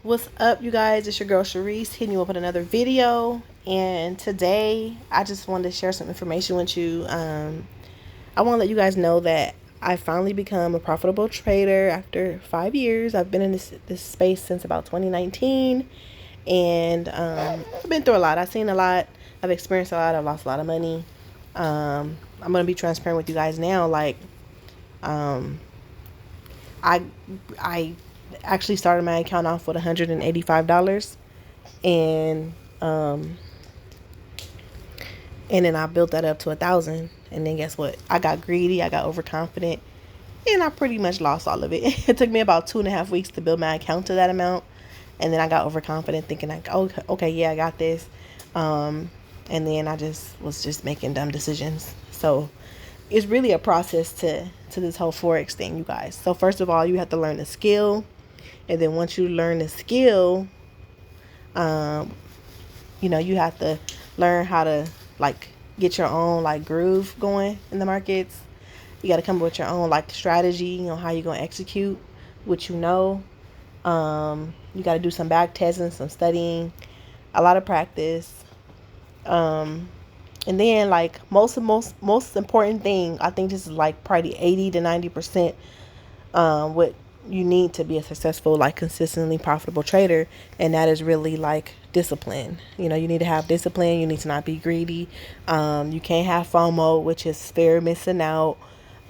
What's up, you guys? It's your girl Sharice hitting you up with another video. And today I just wanted to share some information with you. I want to let you guys know that I finally become a profitable trader after 5 years. I've been in this space since about 2019, and I've been through a lot. I've seen a lot. I've experienced a lot. I've lost a lot of money. I'm gonna be transparent with you guys now. Um, I actually started my account off with $185, and um, and then I built that up to 1,000. And then guess what? I got greedy. I got overconfident, and I pretty much lost all of it. It took me about 2.5 weeks to build my account to that amount, and then I got overconfident, thinking like, oh, okay, yeah, I got this. And then I just was making dumb decisions. So it's really a process to this whole Forex thing, you guys. So first of all, you have to learn the skill. And then once you learn the skill, you have to learn how to like get your own like groove going in the markets. You got to come up with your own like strategy, how you're going to execute what you know. You got to do some back testing, some studying, a lot of practice. And then like most important thing, I think this is like probably 80 to 90% what you need to be a successful, like consistently profitable trader. And that is really like discipline. You need to have discipline. You need to not be greedy. You can't have FOMO, which is fear of missing out.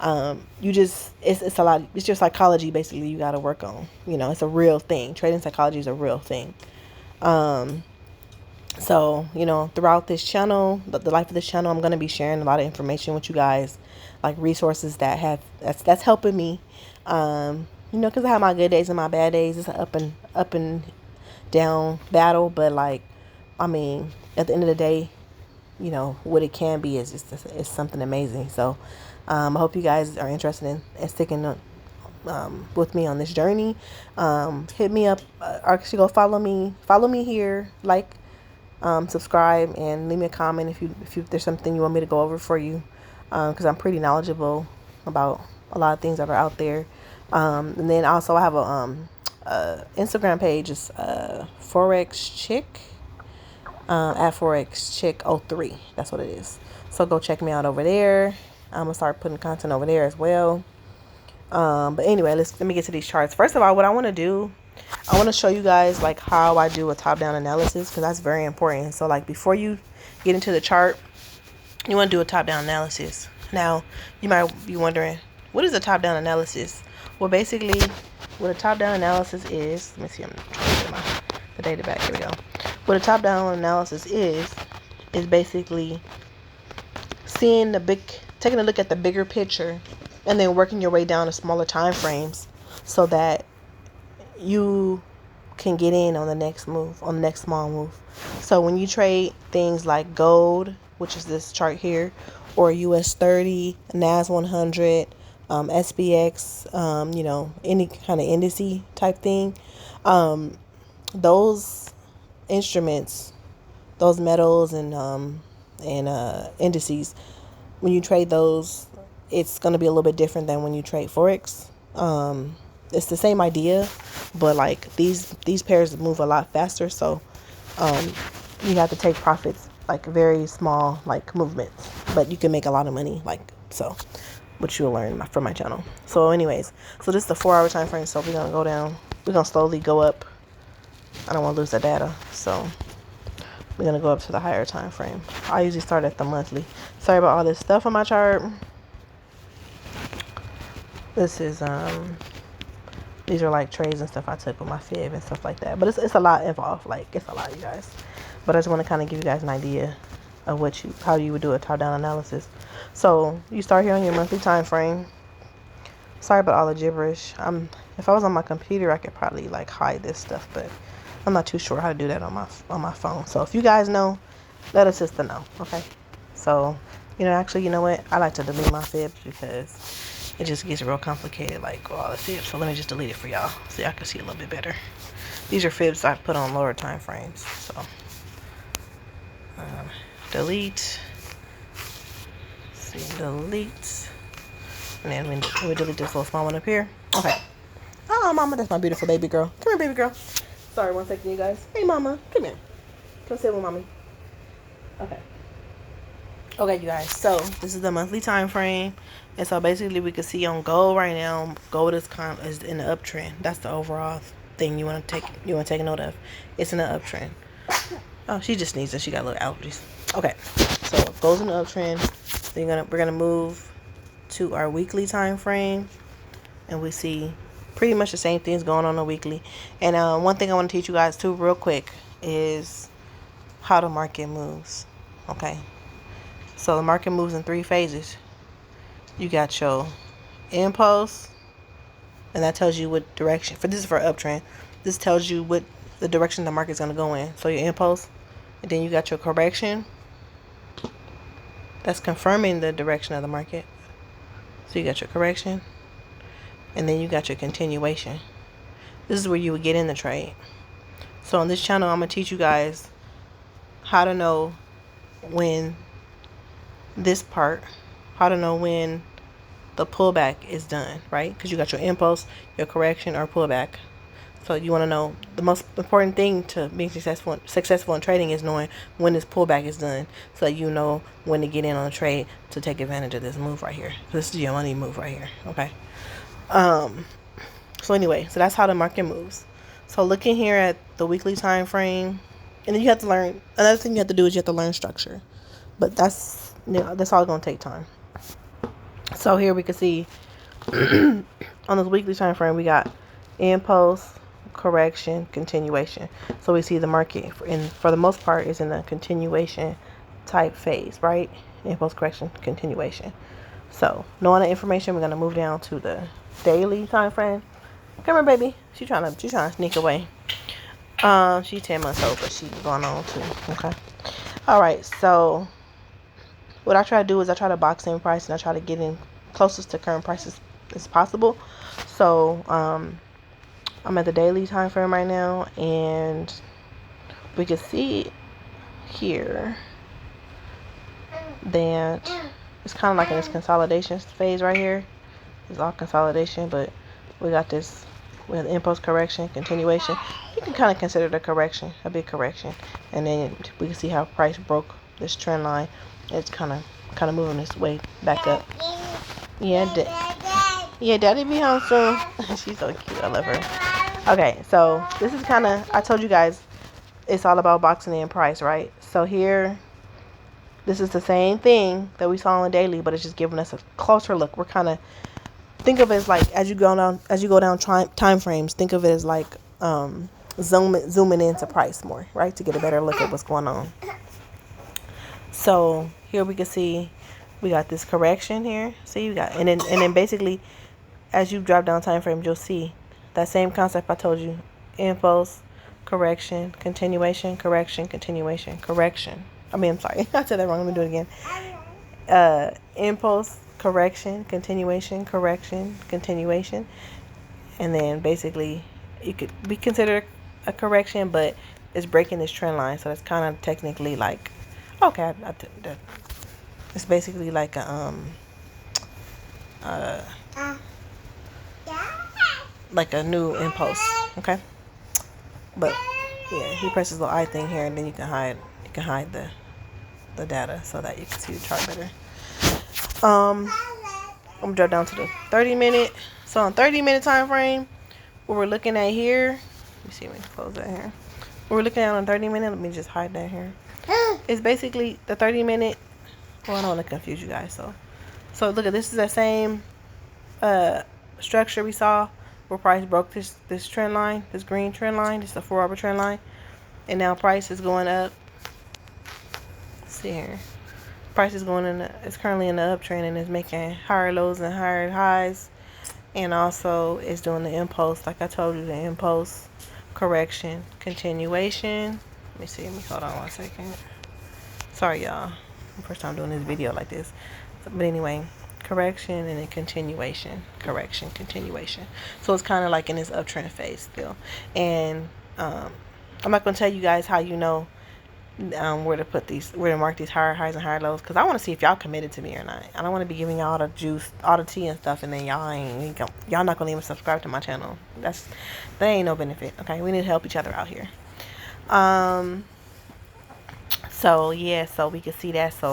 It's a lot. It's your psychology basically you got to work on. It's a real thing. Trading psychology is a real thing. So, throughout this channel, the life of this channel, I'm going to be sharing a lot of information with you guys, like resources that's helping me. Because I have my good days and my bad days. It's an up and down battle. But like, I mean, at the end of the day, what it can be is it's something amazing. So, I hope you guys are interested in sticking with me on this journey. Hit me up, or actually go follow me here, subscribe, and leave me a comment if there's something you want me to go over for you, because I'm pretty knowledgeable about a lot of things that are out there. And then also I have a Instagram page. It's Forex Chick, at Forex Chick 03. That's what it is. So go check me out over there. I'm gonna start putting content over there as well. But anyway, let me get to these charts. First of all, what I want to do, I want to show you guys like how I do a top-down analysis, because that's very important. So like before you get into the chart, you want to do a top-down analysis. Now, you might be wondering, what is a top-down analysis? Well, basically, what a top-down analysis is, let me see, I'm trying to get the data back. Here we go. What a top-down analysis is basically taking a look at the bigger picture, and then working your way down to smaller time frames, so that you can get in on the next move, on the next small move. So when you trade things like gold, which is this chart here, or US 30, NAS 100, SPX, any kind of indice type thing, those instruments, those metals and indices, when you trade those, it's going to be a little bit different than when you trade Forex. It's the same idea, but like these pairs move a lot faster. So you have to take profits, like very small like movements, but you can make a lot of money, which you'll learn from my channel. So anyways, so this is the 4-hour time frame. So we're going to go down. We're going to slowly go up. I don't want to lose the data. So we're going to go up to the higher time frame. I usually start at the monthly. Sorry about all this stuff on my chart. This is these are like trades and stuff I took with my fib and stuff like that. But it's a lot involved. Like, it's a lot, you guys. But I just want to kind of give you guys an idea of how you would do a top-down analysis. So you start here on your monthly time frame. Sorry about all the gibberish. If I was on my computer, I could probably like hide this stuff, but I'm not too sure how to do that on my phone. So if you guys know, let a sister know. Okay. So actually, you know what? I like to delete my fibs because it just gets real complicated, like all the fibs. So let me just delete it for y'all so y'all can see a little bit better. These are fibs I put on lower time frames. So delete, delete, and then we delete this little small one up here. Okay. Oh, mama, that's my beautiful baby girl. Come here, baby girl. Sorry, 1 second, you guys. Hey, mama, come here. Come sit with mommy. Okay. Okay, you guys. So this is the monthly time frame, and so basically we can see on gold right now. Gold is in the uptrend. That's the overall thing you want to take. You want to take a note of. It's in the uptrend. Oh, she just sneezed and she got little allergies. Okay, so gold's in the uptrend. Then we're gonna move to our weekly time frame, and we see pretty much the same things going on weekly. And one thing I want to teach you guys too, real quick, is how the market moves. Okay, so the market moves in 3 phases. You got your impulse, and that tells you what direction. This is for uptrend. This tells you what the direction the market's gonna go in. So your impulse, and then you got your correction. That's confirming the direction of the market. So you got your correction, and then you got your continuation. This is where you would get in the trade. So on this channel, I'm gonna teach you guys how to know when how to know when the pullback is done, right? Because you got your impulse, your correction, or pullback. So you want to know the most important thing to being successful in trading is knowing when this pullback is done, so you know when to get in on a trade to take advantage of this move right here. This is your money move right here. Okay. So anyway, so that's how the market moves. So looking here at the weekly time frame, and then you have to learn. Another thing you have to do is you have to learn structure, but that's all gonna take time. So here we can see on this weekly time frame we got impulse, correction, continuation. So we see the market for the most part is in a continuation type phase, right? Impulse, correction, continuation. So knowing the information, we're gonna move down to the daily time frame. Come here, baby. She's trying to sneak away. She's 10 months old, but she's going on too. Okay. All right. So what I try to do is I try to box in price, and I try to get in closest to current prices as possible. So I'm at the daily time frame right now, and we can see here that it's kind of like in this consolidation phase right here. It's all consolidation, but we got this with impulse, correction, continuation. You can kind of consider the correction a big correction, and then we can see how price broke this trend line. It's kind of moving this way back up. Yeah, Daddy be home soon. She's so cute. I love her. Okay, so this is I told you guys it's all about boxing in price, right? So here, this is the same thing that we saw on the daily, but it's just giving us a closer look. We're think of it as like as you go down time frames, think of it as like zooming into price more, right, to get a better look at what's going on. So here we can see we got this correction here. See, we got and then basically as you drop down time frames, you'll see that same concept I told you: impulse, correction, continuation, correction, continuation, correction. I'm sorry, I said that wrong. Let me do it again. Impulse, correction, continuation, correction, continuation, and then basically it could be considered a correction, but it's breaking this trend line, so that's kind of technically like it's basically like a like a new impulse. Okay, but yeah, he presses the eye thing here, and then you can hide the data so that you can see the chart better. I'm gonna drop down to the 30-minute. So on 30-minute time frame, what we're looking at here, let me see, let me close that here. What we're looking at on 30-minute, let me just hide that here. It's basically the 30-minute. Well, I don't want to confuse you guys. So look at this, is that same structure we saw where price broke this trend line, this green trend line. This is the 4-hour trend line, and now price is going up. Let's see here. Price is it's currently in the uptrend, and it's making higher lows and higher highs, and also it's doing the impulse, like I told you, the impulse, correction, continuation. Let me see. Let me hold on 1 second. Sorry, y'all. First time doing this video like this, but anyway, correction and then continuation, correction, continuation. So it's kind of like in this uptrend phase still, and I'm not gonna tell you guys how you know where to mark these higher highs and higher lows, because I want to see if y'all committed to me or not. I don't want to be giving y'all all the juice, all the tea and stuff, and then y'all not gonna even subscribe to my channel. That ain't no benefit. Okay, we need to help each other out here. So yeah, so we can see that. So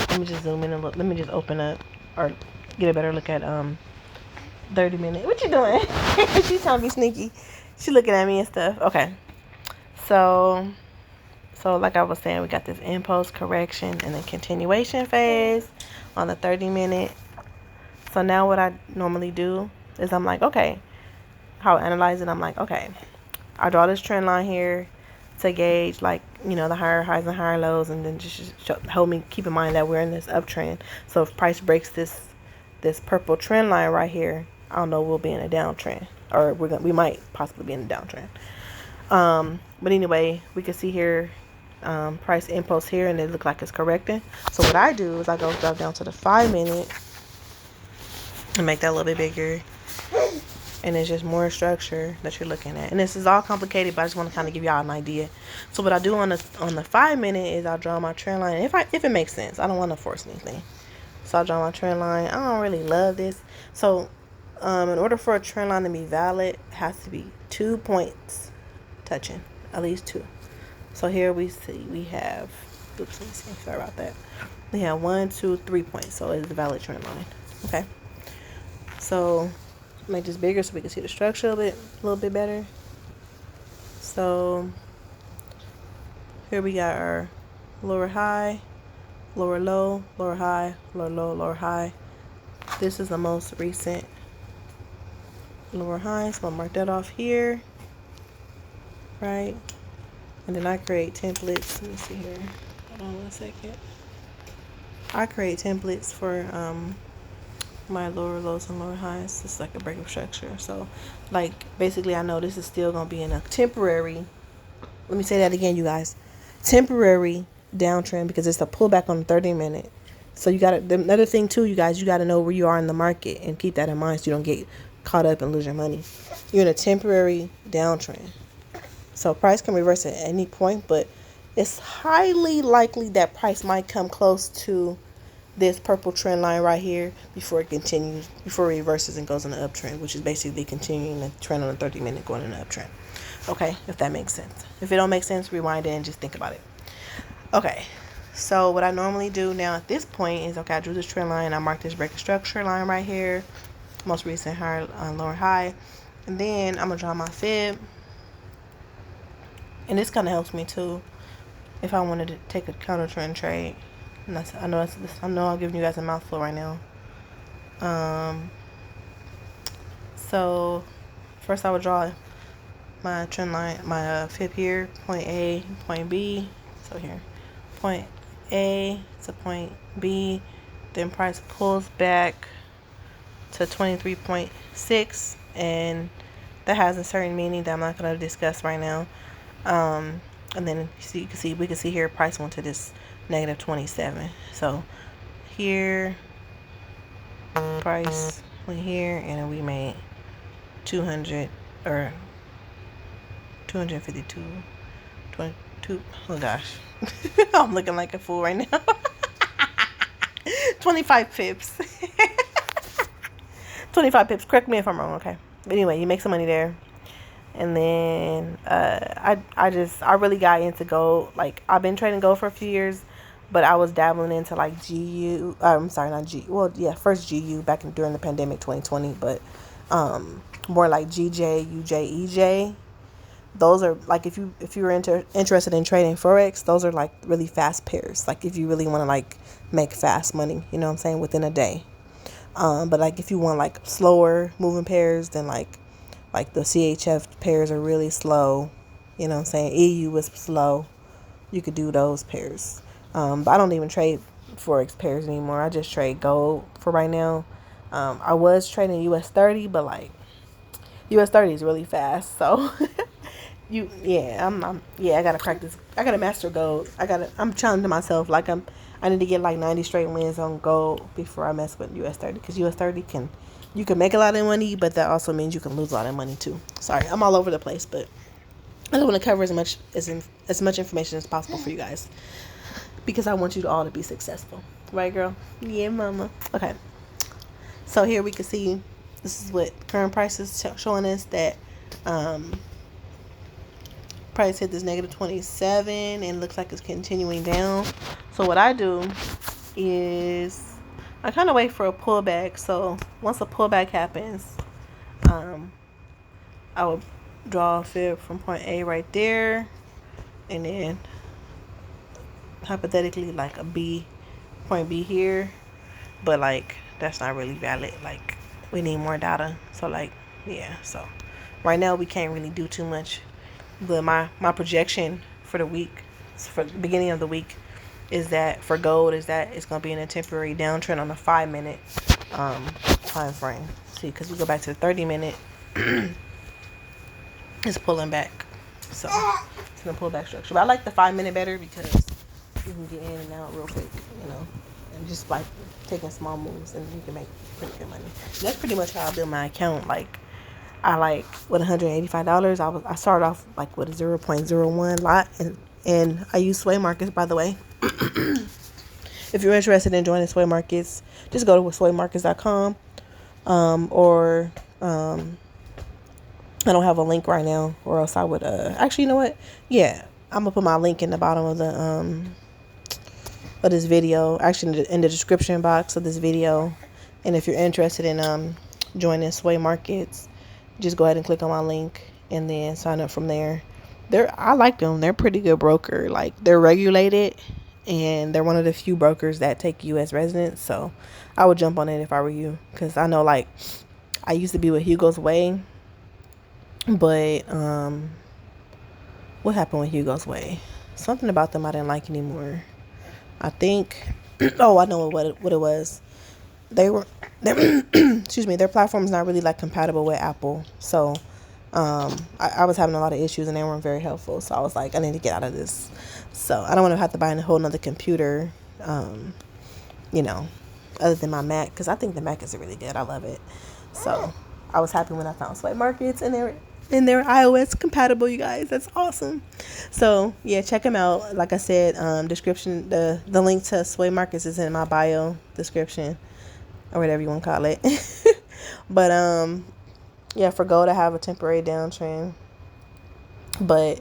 let me just zoom in and look. Let me just open up or get a better look at 30 minutes. What you doing? She's trying to be sneaky. She looking at me and stuff. Okay, so like I was saying, we got this impulse, correction, and then continuation phase on the 30-minute. So now what I normally do is I'm like, okay, how I analyze it, I'm like, okay, I draw this trend line here to gauge, like, you know, the higher highs and higher lows, and then just help me keep in mind that we're in this uptrend. So if price breaks this purple trend line right here, I don't know, we'll be in a downtrend, or we might possibly be in a downtrend. But anyway, we can see here price impulse here, and it look like it's correcting. So what I do is I go drop down to the 5-minute and make that a little bit bigger, and it's just more structure that you're looking at. And this is all complicated, but I just want to kind of give y'all an idea. So what I do on the 5-minute is I draw my trend line, if it makes sense. I don't want to force anything. So I draw my trend line. I don't really love this. So in order for a trend line to be valid, it has to be 2 points touching, at least 2. So here we see we have, oops, let me see, sorry about that. We have 1, 2, 3 points. So it's a valid trend line. Okay. So make this bigger so we can see the structure a little bit better. So here we got our lower high, lower low, lower high, lower low, lower high. This is the most recent lower high, so I'll mark that off here, right? And then I create templates. Let me see here. Hold on 1 second. I create templates for my lower lows and lower highs. It's like a break of structure. So like basically I know this is still gonna be in a temporary, let me say that again, you guys, temporary downtrend, because it's a pullback on the 30-minute. So you gotta, another thing too, you guys, you gotta know where you are in the market and keep that in mind so you don't get caught up and lose your money. You're in a temporary downtrend. So price can reverse at any point, but it's highly likely that price might come close to this purple trend line right here before it continues, before it reverses and goes in the uptrend, which is basically continuing the trend on the 30-minute going in the uptrend. Okay, if that makes sense. If it don't make sense, rewind it and just think about it. Okay, so what I normally do now at this point is, okay, I drew this trend line, I marked this break of structure line right here, most recent higher, lower high, and then I'm gonna draw my fib. And this kind of helps me too if I wanted to take a counter trend trade. And I know I'm giving you guys a mouthful right now. So first I would draw my trend line, my fib here, point A, point B. So here, point A to point B. Then price pulls back to 23.6, and that has a certain meaning that I'm not going to discuss right now. And then we can see here price went to this negative 27. So here price went here, and then we made 200 or 252, 22. Oh gosh, I'm looking like a fool right now. 25 pips. 25 pips. Correct me if I'm wrong. Okay, but anyway, you make some money there. And then I really got into gold. Like, I've been trading gold for a few years, but I was dabbling into like GU. I'm sorry, not G. Well, yeah, first GU back during the pandemic 2020, but more like GJ, UJ, EJ. Those are like, if you're interested in trading Forex, those are like really fast pairs. Like if you really want to like make fast money, you know what I'm saying, within a day. But like if you want like slower moving pairs, then like the CHF pairs are really slow, you know what I'm saying, EU is slow, you could do those pairs. But I don't even trade Forex pairs anymore. I just trade gold for right now. I was trading US 30, but like US 30 is really fast, so I gotta practice. I gotta master gold. I'm challenging myself. Like I need to get like 90 straight wins on gold before I mess with US 30, because US 30 you can make a lot of money, but that also means you can lose a lot of money too. Sorry, I'm all over the place, but I just want to cover as much information as possible for you guys, because I want you all to be successful. Right, girl? Yeah, mama. Okay. So here we can see, this is what current prices showing us that price hit this negative 27 and looks like it's continuing down. So what I do is I kind of wait for a pullback. So once a pullback happens, I will draw a fib from point A right there, and then hypothetically like a B, point B here, but like that's not really valid. Like we need more data. So like, yeah, so right now we can't really do too much. But my projection for the week, for the beginning of the week, is that for gold is that it's going to be in a temporary downtrend on the 5-minute time frame. See, because we go back to the 30-minute, it's pulling back. So it's going to pull back structure. But I like the 5-minute better because you can get in and out real quick, and just like taking small moves, and you can make pretty good money. And that's pretty much how I build my account. Like, with $185, I started off like with a 0.01 lot, and I use sway markets, by the way. If you're interested in joining sway markets, just go to swaymarkets.com, or I don't have a link right now, or else I would actually, you know what? Yeah, I'm gonna put my link in the bottom of the of this video, actually in the description box of this video. And if you're interested in joining sway markets, just go ahead and click on my link and then sign up from there. I like them. They're pretty good broker. Like, they're regulated, and they're one of the few brokers that take U.S. residents. So I would jump on it if I were you, because I know, like, I used to be with Hugo's Way, but what happened with Hugo's Way? Something about them I didn't like anymore. I think, oh, I know what it was. Excuse me, their platform is not really like compatible with Apple. So I was having a lot of issues, and they weren't very helpful. So I was like, I need to get out of this. So I don't want to have to buy a whole nother computer, other than my Mac, because I think the Mac is really good. I love it. So I was happy when I found Sway Markets, and they're iOS compatible, you guys. That's awesome. So yeah, check them out. Like I said, description, the link to Sway Markets is in my bio description, or whatever you want to call it. But yeah, for gold to have a temporary downtrend. But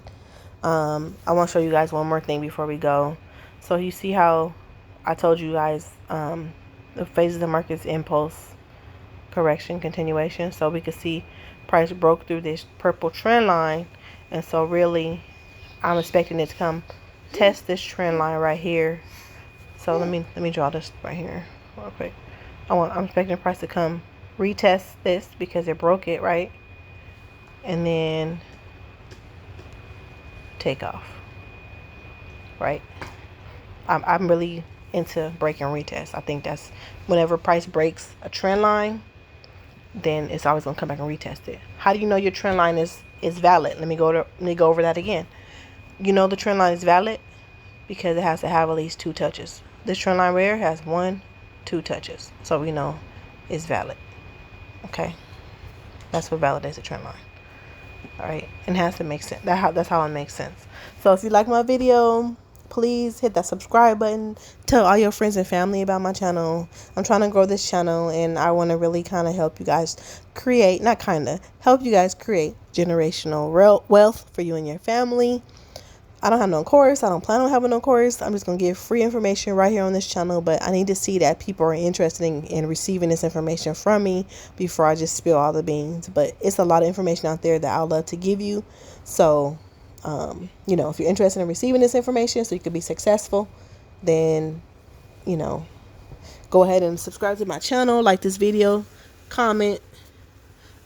I want to show you guys one more thing before we go. So you see how I told you guys the phases of the market's impulse, correction, continuation. So we could see price broke through this purple trend line, and so really I'm expecting it to come test this trend line right here. So let me draw this right here real quick. I'm expecting the price to come retest this because it broke it, right? And then take off, right? I'm really into break and retest. I think that's whenever price breaks a trend line, then it's always gonna come back and retest it. How do you know your trend line is valid? Let me go over that again. You know the trend line is valid because it has to have at least 2 touches. This trend line right here has 1, 2 touches, so we know it's valid. Okay, that's what validates a trend line. All right, and it has to make sense. That's how it makes sense. So if you like my video, please hit that subscribe button. Tell all your friends and family about my channel. I'm trying to grow this channel, and I want to really kind of help you guys help you guys create generational wealth for you and your family. I don't have no course. I don't plan on having no course. I'm just going to give free information right here on this channel. But I need to see that people are interested in receiving this information from me before I just spill all the beans. But it's a lot of information out there that I'd love to give you. So, if you're interested in receiving this information so you can be successful, then, go ahead and subscribe to my channel, like this video, comment,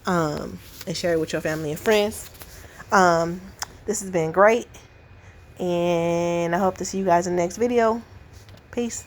and share it with your family and friends. This has been great. And I hope to see you guys in the next video. Peace.